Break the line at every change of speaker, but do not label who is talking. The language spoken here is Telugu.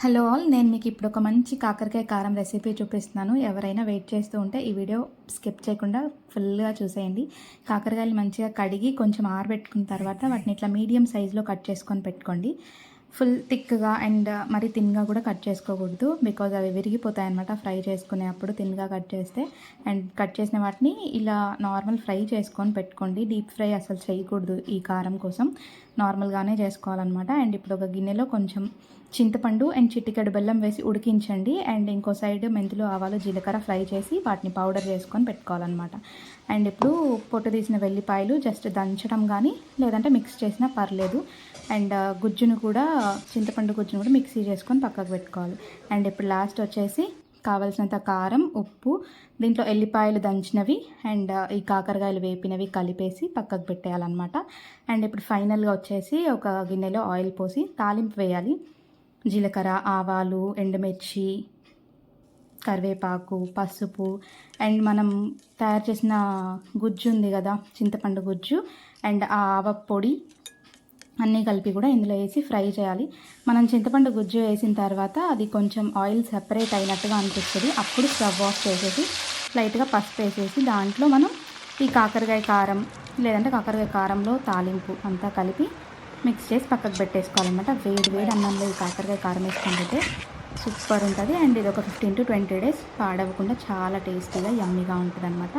హలో ఆల్, నేను మీకు ఇప్పుడు ఒక మంచి కాకరకాయ కారం రెసిపీ చూపిస్తున్నాను. ఎవరైనా వెయిట్ చేస్తూ ఉంటే ఈ వీడియో స్కిప్ చేయకుండా ఫుల్గా చూసేయండి. కాకరకాయలు మంచిగా కడిగి కొంచెం ఆరబెట్టుకున్న తర్వాత వాటిని ఇట్లా మీడియం సైజులో కట్ చేసుకొని పెట్టుకోండి. ఫుల్ థిక్గా అండ్ మరి థిన్గా కూడా కట్ చేసుకోకూడదు, బికాజ్ అవి విరిగిపోతాయి అనమాట ఫ్రై చేసుకునేటప్పుడు థిన్గా కట్ చేస్తే. అండ్ కట్ చేసిన వాటిని ఇలా నార్మల్ ఫ్రై చేసుకొని పెట్టుకోండి. డీప్ ఫ్రై అసలు చేయకూడదు ఈ కారం కోసం, నార్మల్గానే చేసుకోవాలన్నమాట. అండ్ ఇప్పుడు ఒక గిన్నెలో కొంచెం చింతపండు అండ్ చిటికెడు బెల్లం వేసి ఉడికించండి. అండ్ ఇంకో సైడ్ మెంతులు, ఆవాలు, జీలకర్ర ఫ్రై చేసి వాటిని పౌడర్ చేసుకొని పెట్టుకోవాలన్నమాట. అండ్ ఇప్పుడు పొట్టు తీసిన వెల్లిపాయలు జస్ట్ దంచడం కానీ లేదంటే మిక్స్ చేసినా పర్లేదు. అండ్ గుజ్జును కూడా, చింతపండు గుజ్జును కూడా మిక్సీ చేసుకొని పక్కకు పెట్టుకోవాలి. అండ్ ఇప్పుడు లాస్ట్ వచ్చేసి కావాల్సినంత కారం, ఉప్పు, దీంట్లో ఎల్లిపాయలు దంచినవి అండ్ ఈ కాకరకాయలు వేపినవి కలిపేసి పక్కకు పెట్టేయాలన్నమాట. అండ్ ఇప్పుడు ఫైనల్గా వచ్చేసి ఒక గిన్నెలో ఆయిల్ పోసి తాలింపు వేయాలి. జీలకర్ర, ఆవాలు, ఎండుమిర్చి, కరివేపాకు, పసుపు అండ్ మనం తయారు చేసిన గుజ్జు ఉంది కదా, చింతపండు గుజ్జు అండ్ ఆ ఆవ పొడి అన్నీ కలిపి కూడా ఇందులో వేసి ఫ్రై చేయాలి. మనం చింతపండు గుజ్జు వేసిన తర్వాత అది కొంచెం ఆయిల్ సెపరేట్ అయినట్టుగా అనిపిస్తుంది. అప్పుడు స్టవ్ ఆఫ్ చేసేసి లైట్గా పసుపు వేసేసి దాంట్లో మనం ఈ కాకరకాయ కారం లేదంటే కాకరకాయ కారంలో తాలింపు అంతా కలిపి మిక్స్ చేసి పక్కకు పెట్టేసుకోవాలన్నమాట. వేడి వేడి అన్నంలో ఈ కాకరకాయ కారం వేసుకుంటే సూపర్ ఉంటుంది. అండ్ ఇది ఒక 15 to 20 days పాడవకుండా చాలా టేస్టీగా యమ్మీగా ఉంటుంది అనమాట.